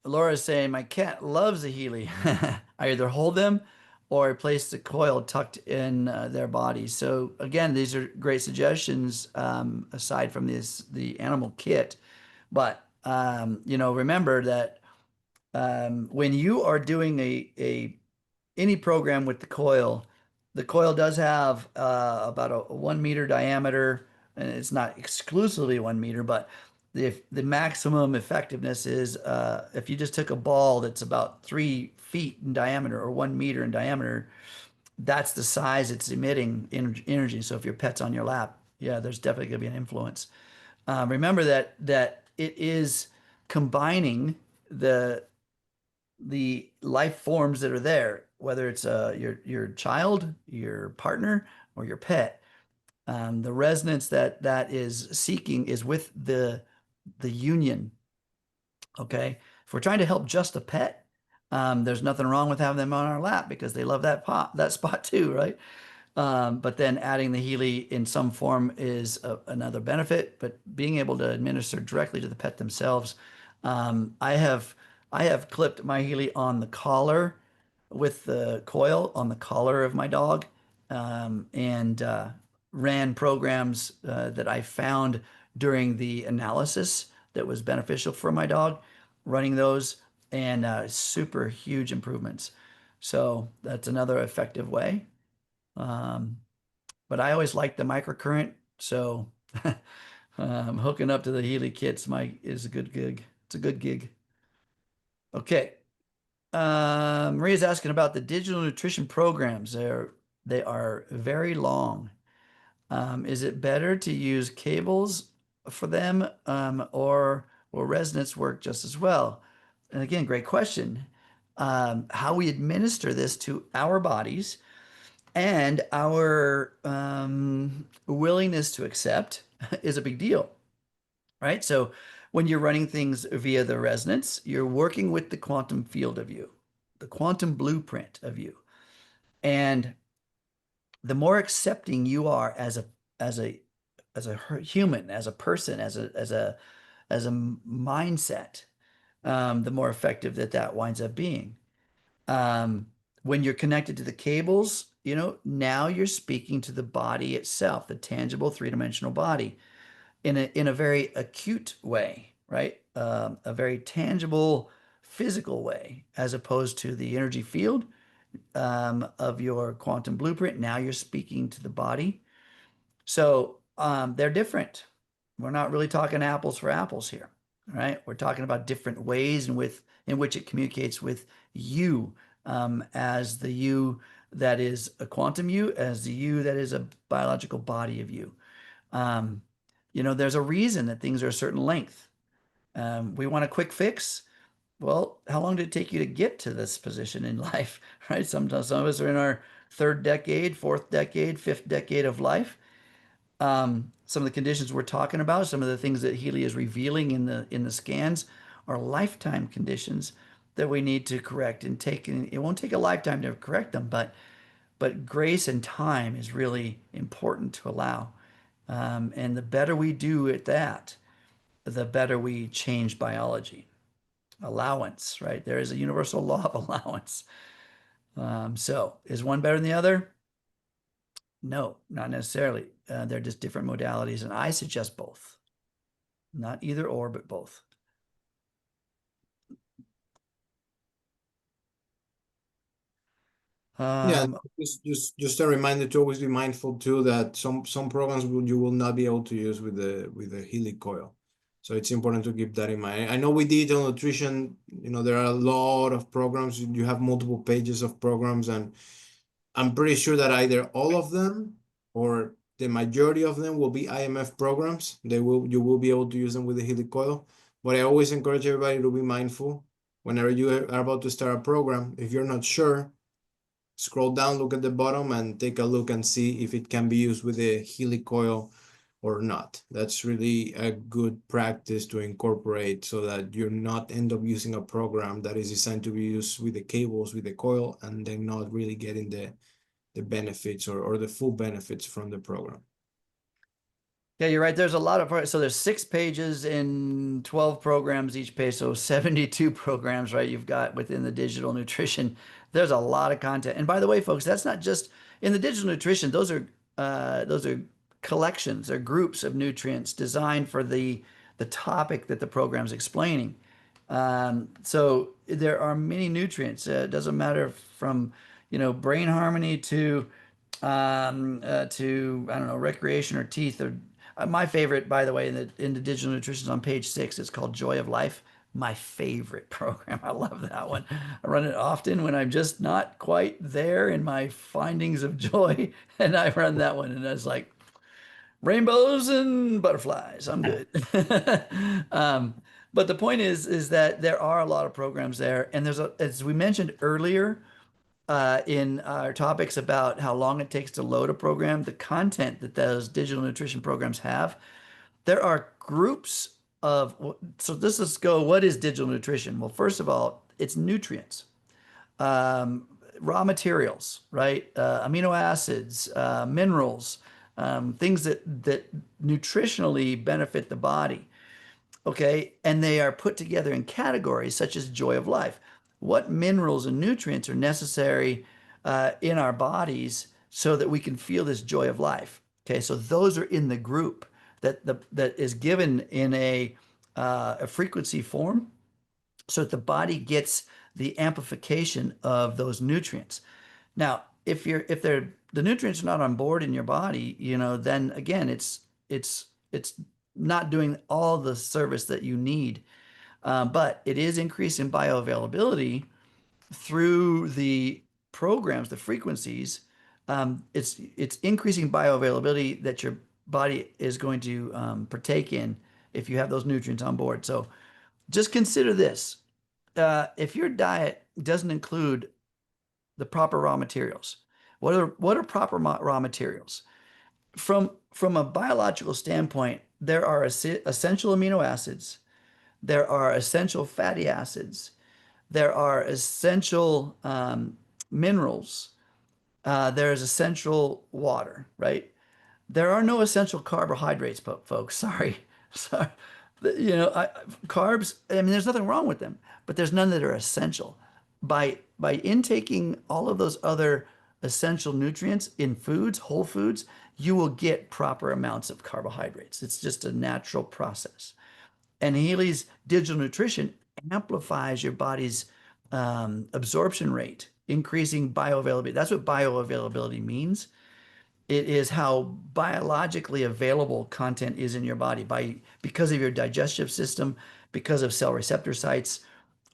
Laura's saying my cat loves a Healy. I either hold them or I place the coil tucked in their body. So again, these are great suggestions aside from the animal kit. But remember that when you are doing any program with the coil does have about a 1 meter diameter, and it's not exclusively 1 meter, but the maximum effectiveness is if you just took a ball that's about 3 feet in diameter or 1 meter in diameter, that's the size it's emitting energy. So if your pet's on your lap, yeah, there's definitely going to be an influence. Remember that it is combining the life forms that are there, whether it's your child, your partner, or your pet. The resonance that is seeking is with the union. Okay, if we're trying to help just a pet, there's nothing wrong with having them on our lap because they love that spot too, right? But then adding the Healy in some form is another benefit. But being able to administer directly to the pet themselves, um, I have I have clipped my Healy on the collar with the coil on the collar of my dog, and ran programs that I found during the analysis that was beneficial for my dog, running those and super huge improvements. So that's another effective way. Um, but I always liked the microcurrent, so hooking up to the Healy kits is a good gig. It's a good gig. Okay. Maria's asking about the digital nutrition programs. They are very long. Is it better to use cables for them, or will resonance work just as well? And again, great question. How we administer this to our bodies and our willingness to accept is a big deal, right? So when you're running things via the resonance, you're working with the quantum field of you, the quantum blueprint of you. And the more accepting you are as a human, as a person, as a mindset, the more effective that winds up being. Um, when you're connected to the cables, now you're speaking to the body itself, the tangible three-dimensional body, in a very acute way, right? A very tangible physical way, as opposed to the energy field of your quantum blueprint. Now you're speaking to the body. So they're different. We're not really talking apples for apples here, right? We're talking about different ways in which it communicates with you, as the you that is a quantum you, as the you that is a biological body of you. Um, there's a reason that things are a certain length. We want a quick fix. Well, how long did it take you to get to this position in life, right? Sometimes some of us are in our third decade, fourth decade, fifth decade of life. Some of the conditions we're talking about, some of the things that Healy is revealing in the scans are lifetime conditions that we need to correct and take. And it won't take a lifetime to correct them, but grace and time is really important to allow. And the better we do at that, the better we change biology. Allowance, right? There is a universal law of allowance. So is one better than the other? No, not necessarily. They're just different modalities, and I suggest both. Not either or, but both. Yeah, Um, just a reminder to always be mindful too that some programs you will not be able to use with the Healy coil. So it's important to keep that in mind. I know with digital nutrition, there are a lot of programs. You have multiple pages of programs, and I'm pretty sure that either all of them or the majority of them will be IMF programs. You will be able to use them with the Healy coil. But I always encourage everybody to be mindful whenever you are about to start a program. If you're not sure, scroll down, look at the bottom, and take a look and see if it can be used with a Healy coil or not. That's really a good practice to incorporate so that you're not end up using a program that is designed to be used with the cables, with the coil, and then not really getting the benefits or the full benefits from the program. Yeah, you're right. There's a lot of so there's 6 pages in 12 programs each page, so 72 programs, right? You've got within the digital nutrition. There's a lot of content. And by the way, folks, that's not just in the digital nutrition. Those are collections, they're groups of nutrients designed for the topic that the program's explaining. So there are many nutrients. It doesn't matter from, brain harmony to I don't know, recreation or teeth or my favorite, by the way, in the digital nutrition is on page 6. It's called Joy of Life. My favorite program. I love that one. I run it often when I'm just not quite there in my findings of joy, and I run that one, and it's like rainbows and butterflies. I'm good. um, but the point is that there are a lot of programs there, and as we mentioned earlier in our topics about how long it takes to load a program, the content that those digital nutrition programs have, there are groups of, so let's go, what is digital nutrition? Well, first of all, it's nutrients, um, raw materials, right? Amino acids, minerals, things that nutritionally benefit the body. Okay, and they are put together in categories such as joy of life. What minerals and nutrients are necessary in our bodies so that we can feel this joy of life? Okay, so those are in the group that is given in a frequency form, so that the body gets the amplification of those nutrients. Now, if the nutrients are not on board in your body, then again, it's not doing all the service that you need. But it is increasing bioavailability through the programs, the frequencies. It's increasing bioavailability that your body is going to partake in if you have those nutrients on board. So just consider this. If your diet doesn't include the proper raw materials, what are proper raw materials? From a biological standpoint, there are essential amino acids, there are essential fatty acids, there are essential minerals, there is essential water, right? There are no essential carbohydrates, folks. Sorry, sorry. Carbs. I mean, there's nothing wrong with them, but there's none that are essential. By intaking all of those other essential nutrients in foods, whole foods, you will get proper amounts of carbohydrates. It's just a natural process. And Healy's digital nutrition amplifies your body's absorption rate, increasing bioavailability. That's what bioavailability means. It is how biologically available content is in your body because of your digestive system, because of cell receptor sites,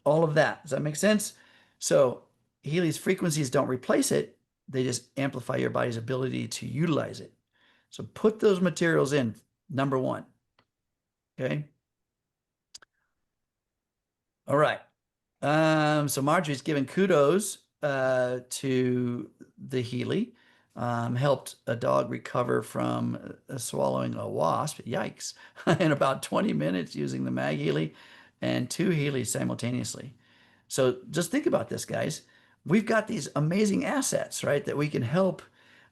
all of that. Does that make sense? So Healy's frequencies don't replace it. They just amplify your body's ability to utilize it. So put those materials in, number one. Okay. All right. So Marjorie's given kudos to the Healy. Helped a dog recover from swallowing a wasp. Yikes. In about 20 minutes using the MagHealy and 2 Healys simultaneously. So just think about this, guys. We've got these amazing assets, right, that we can help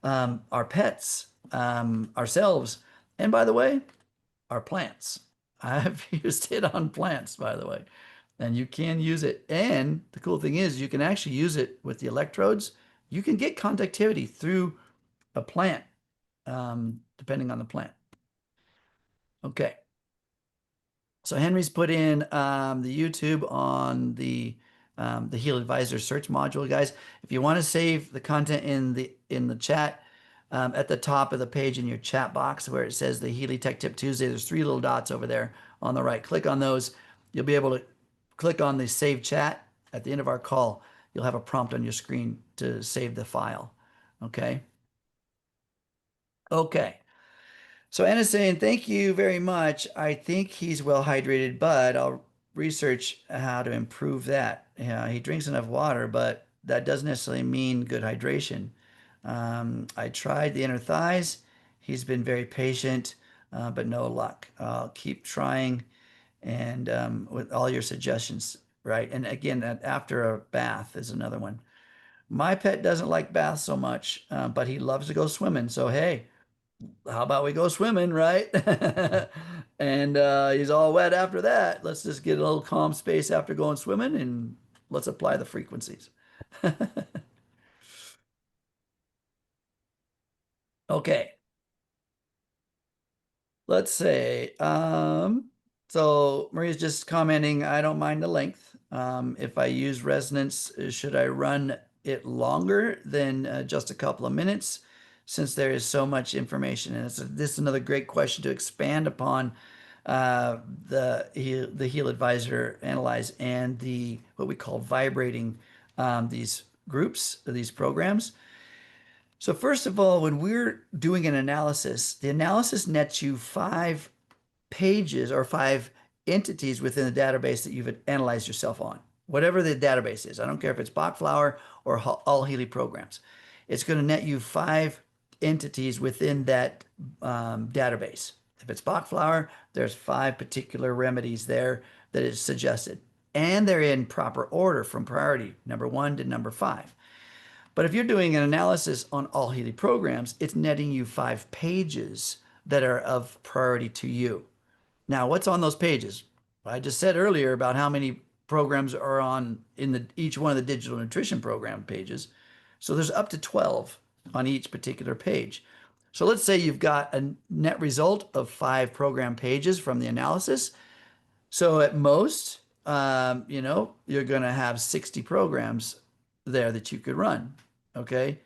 our pets, ourselves, and by the way, our plants. I've used it on plants, by the way, and you can use it. And the cool thing is you can actually use it with the electrodes. You can get conductivity through a plant, depending on the plant. Okay. So Henry's put in the YouTube on the the HealAdvisor search module, guys. If you want to save the content in the chat, at the top of the page in your chat box where it says the Healy Tech Tip Tuesday, there's 3 little dots over there on the right. Click on those. You'll be able to click on the save chat. At the end of our call, you'll have a prompt on your screen to save the file. Okay. Okay. So Anna's saying, thank you very much. I think he's well hydrated, but I'll research how to improve that. Yeah, he drinks enough water, but that doesn't necessarily mean good hydration. I tried the inner thighs. He's been very patient, but no luck. I'll keep trying and with all your suggestions, right? And again, after a bath is another one. My pet doesn't like baths so much, but he loves to go swimming. So, hey, how about we go swimming, right? And he's all wet after that. Let's just get a little calm space after going swimming and let's apply the frequencies. Okay. Let's say, so Maria's just commenting, I don't mind the length. If I use resonance, should I run it longer than just a couple of minutes? Since there is so much information, and this is another great question to expand upon the HealAdvisor Analyse and the what we call vibrating these groups, these programs. So first of all, when we're doing an analysis, the analysis nets you 5 pages or 5 entities within the database that you've analyzed yourself on, whatever the database is. I don't care if it's Bachflower or all Healy programs. It's going to net you 5 entities within that database. If it's Bachflower, there's 5 particular remedies there that is suggested. And they're in proper order from priority, number 1 to number 5. But if you're doing an analysis on all Healy programs, it's netting you 5 pages that are of priority to you. Now, what's on those pages? I just said earlier about how many programs are on in each one of the digital nutrition program pages. So there's up to 12 on each particular page. So let's say you've got a net result of 5 program pages from the analysis. So at most, you're going to have 60 programs there that you could run. Okay.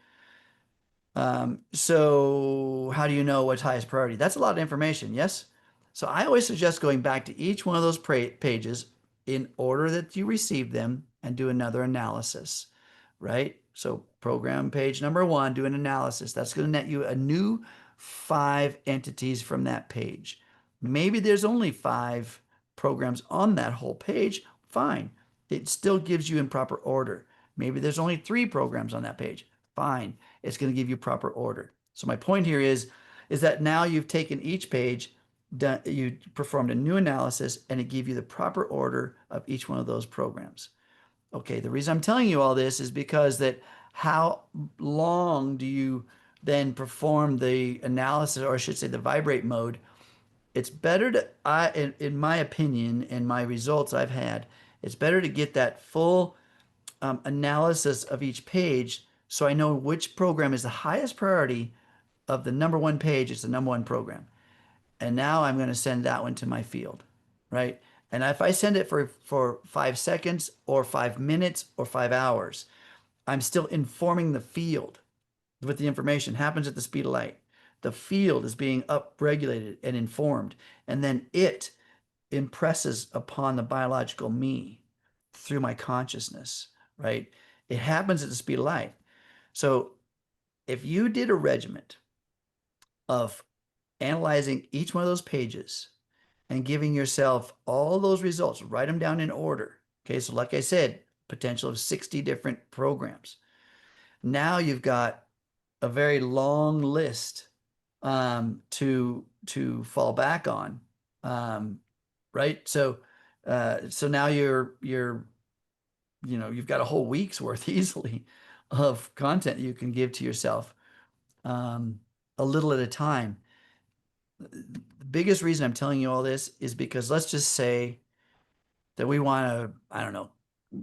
So how do you know what's highest priority? That's a lot of information. Yes. So I always suggest going back to each one of those pages in order that you received them and do another analysis, right? So program page number 1, do an analysis. That's going to net you a new 5 entities from that page. Maybe there's only 5 programs on that whole page. Fine. It still gives you in proper order. Maybe there's only 3 programs on that page. Fine. It's going to give you proper order. So my point here is that now you've taken each page, you performed a new analysis, and it gave you the proper order of each one of those programs. Okay, the reason I'm telling you all this is because that how long do you then perform the analysis, or I should say the vibrate mode? It's better to, in my opinion and my results I've had, it's better to get that full analysis of each page so I know which program is the highest priority of the number 1 page. It's the number 1 program. And now I'm going to send that one to my field, right? And if I send it for 5 seconds or 5 minutes or 5 hours, I'm still informing the field with the information. It happens at the speed of light. The field is being upregulated and informed, and then it impresses upon the biological me through my consciousness, right? It happens at the speed of light. So if you did a regiment of analyzing each one of those pages and giving yourself all those results, write them down in order. Okay, so like I said, potential of 60 different programs. Now you've got a very long list to fall back on, right? So now you've got a whole week's worth easily of content you can give to yourself, a little at a time. The biggest reason I'm telling you all this is because let's just say that we want to, I don't know,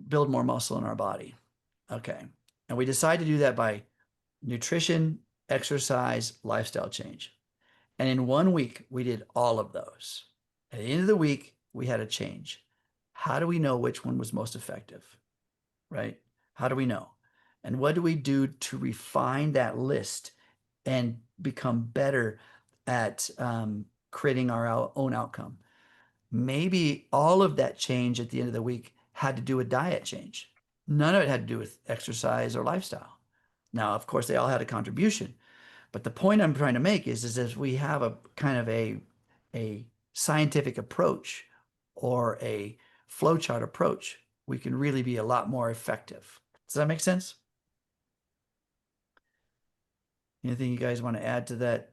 build more muscle in our body. Okay. And we decide to do that by nutrition, exercise, lifestyle change. And in 1 week, we did all of those. At the end of the week, we had a change. How do we know which one was most effective? right? How do we know? And what do we do to refine that list and become better at creating our own outcome? Maybe all of that change at the end of the week had to do with diet change. None of it had to do with exercise or lifestyle. Now, of course, they all had a contribution. But the point I'm trying to make is if we have a kind of a scientific approach or a flowchart approach, we can really be a lot more effective. Does that make sense? Anything you guys want to add to that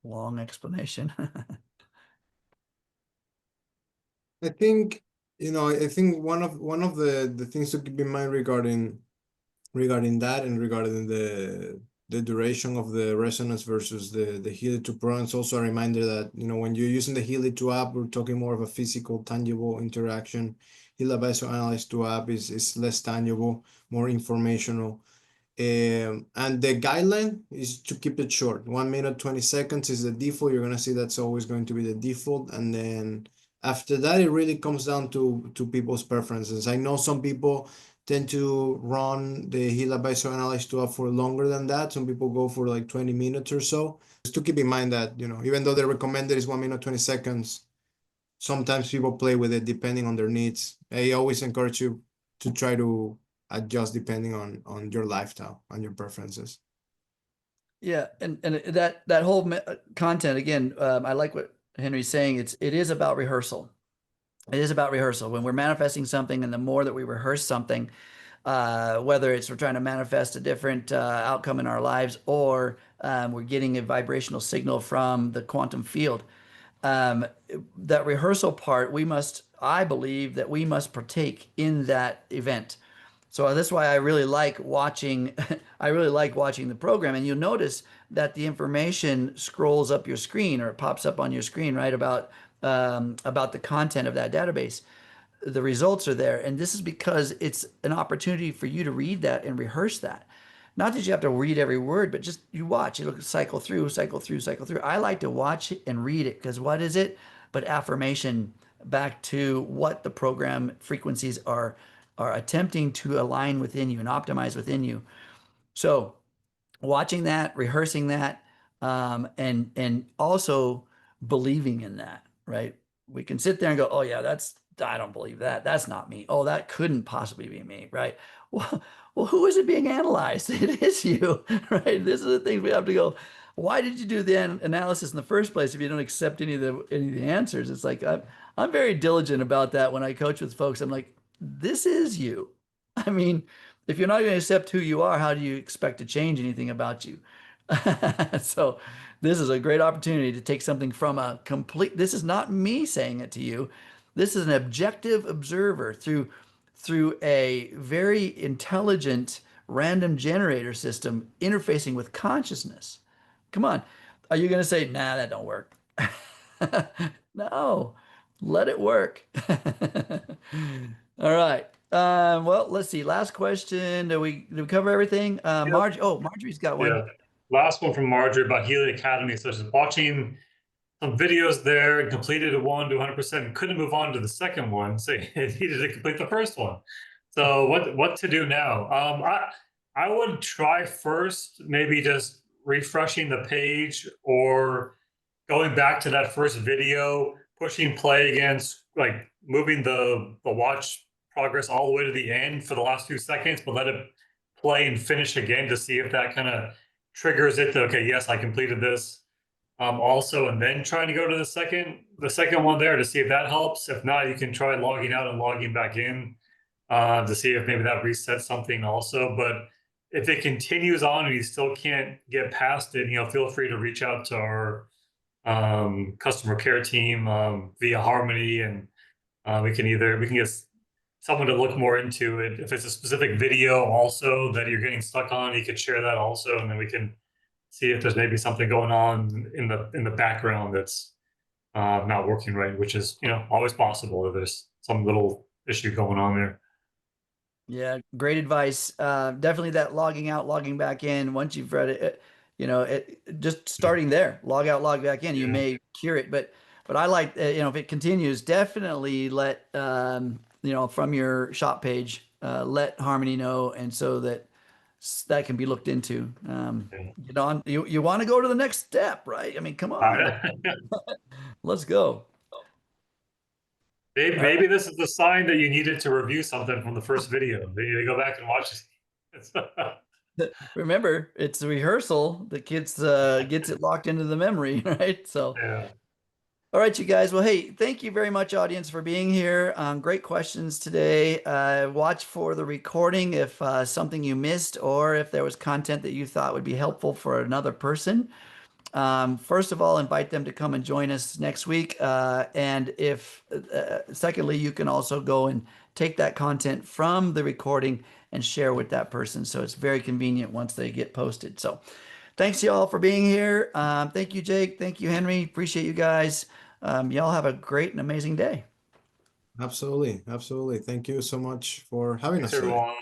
long explanation? I think, I think one of the things to keep in mind regarding that and regarding the duration of the resonance versus the Healy 2 Pro. It's also a reminder that, when you're using the Healy 2 app, we're talking more of a physical, tangible interaction. HealAdvisor Analyse 2 app is less tangible, more informational. And the guideline is to keep it short. 1 minute, 20 seconds is the default. You're gonna see that's always going to be the default. And then after that, it really comes down to people's preferences. I know some people tend to run the HealAdvisor Analyse 2 app for longer than that. Some people go for like 20 minutes or so. Just to keep in mind that, even though the recommended is 1 minute, 20 seconds, sometimes people play with it depending on their needs. I always encourage you to try to adjust depending on your lifestyle and your preferences. Yeah, and that whole content again, I like what Henry's saying. It is about rehearsal. It is about rehearsal. When we're manifesting something, and the more that we rehearse something, whether it's we're trying to manifest a different outcome in our lives, or we're getting a vibrational signal from the quantum field, that rehearsal part, I believe that we must partake in that event. So that's why I really like watching. I really like watching the program, and you'll notice that the information scrolls up your screen, or it pops up on your screen, right, about the content of that database. The results are there, and this is because it's an opportunity for you to read that and rehearse that. Not that you have to read every word, but just you watch. You look, cycle through, cycle through, cycle through. I like to watch it and read it because what is it but affirmation back to what the program frequencies are attempting to align within you and optimize within you. So watching that, rehearsing that, and also believing in that, right? We can sit there and go, oh yeah, I don't believe that. That's not me. Oh, that couldn't possibly be me, right? Well, who is it being analyzed? It is you, right? This is the thing we have to go. Why did you do the analysis in the first place if you don't accept any of the answers? It's like I'm very diligent about that when I coach with folks. I'm like, this is you. I mean, if you're not going to accept who you are, how do you expect to change anything about you? So this is a great opportunity to take something from this is not me saying it to you. This is an objective observer through a very intelligent random generator system interfacing with consciousness. Come on. Are you going to say, nah, that don't work? No, let it work. All right. Well, let's see. Last question. Did we cover everything? Yep. Marjorie's got one. Yeah. Last one from Marjorie about Healy Academy. So just watching some videos there and completed one to 100% and couldn't move on to the second one. So he needed to complete the first one. So what to do now? I would try first, maybe just refreshing the page or going back to that first video, pushing play against, like moving the watch progress all the way to the end for the last 2 seconds, but let it play and finish again to see if that kind of triggers it to, okay, yes, I completed this. Also, and then trying to go to the second one there to see if that helps. If not, you can try logging out and logging back in to see if maybe that resets something also. But if it continues on and you still can't get past it, feel free to reach out to our customer care team via Harmony, and we can get someone to look more into it. If it's a specific video also that you're getting stuck on, you could share that also, and then we can see if there's maybe something going on in the background that's not working right, which is always possible if there's some little issue going on there. Yeah, great advice. Definitely that logging out, logging back in. Once you've read it, just starting there, log out, log back in. You Yeah. may cure it, but I like if it continues, definitely let from your shop page, let Harmony know, and so that that can be looked into. You want to go to the next step, right? I mean, come on, let's go. Maybe, All right. maybe this is the sign that you needed to review something from the first video. You need to go back and watch it. Remember, it's a rehearsal. The kids gets it locked into the memory, right? So, Yeah. all right, you guys. Well, hey, thank you very much, audience, for being here. Great questions today. Watch for the recording if something you missed or if there was content that you thought would be helpful for another person. First of all, invite them to come and join us next week. And if, secondly, you can also go and take that content from the recording and share with that person. So it's very convenient once they get posted. So thanks y'all for being here. Thank you, Jake. Thank you, Henry. Appreciate you guys. Y'all have a great and amazing day. Absolutely. Absolutely. Thank you so much for having Thanks, us today. everyone.